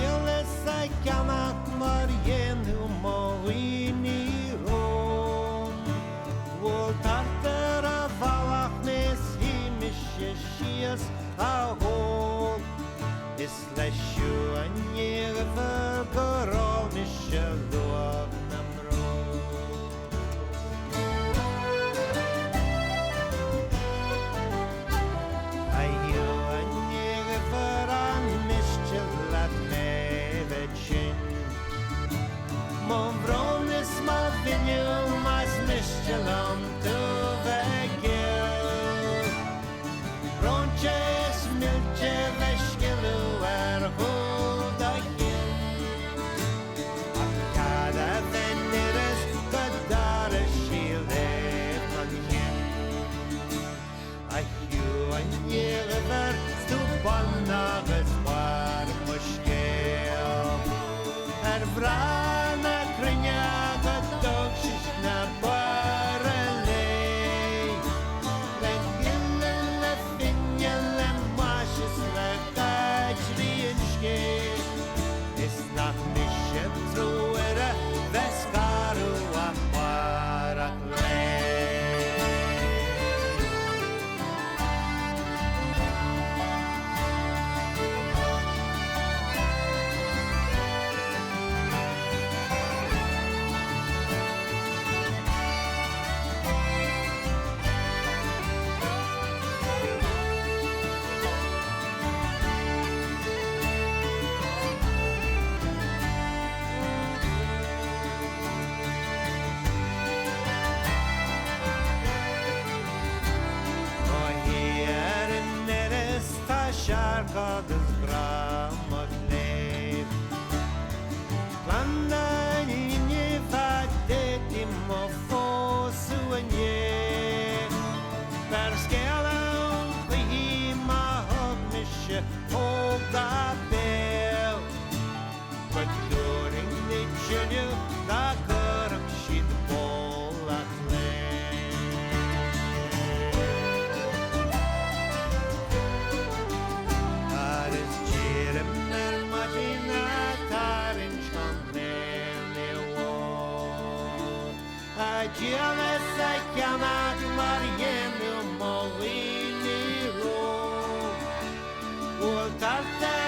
Díolas a ceannach mar dhéanú Mhaonaigh róm. Bhfuil tartar a bhealach nes hímise síos a hól. Is leis siúin níomhar go ráis se luamh nam ró. A dúin níomhar an miste le méid sin. Má bhrón is má bhiniú más miste lam tú bheith gill. Brónte is millte leisciú ar húd a gin. Ach cad a bhenir is go dar a síl an gin. A hiú an níomhar stú ban agus war muiscéal. Ar bhreá na cruinne go dog sis na bar a lé. Le gile le finne le máis le gaidhríonn scé. Is nach mise trúir a bheiscarú a bharach lé. Siarc agus gramach léib. Glanda níine fadéti má fósú a néig. Fer scéalan chuí má thug mise óg a béil. Chud dúring ní tseanniu na gurach siad bólach léib. Díolas a ceannach mar dhéanú Mhaonaigh róm. Bhfuil tartar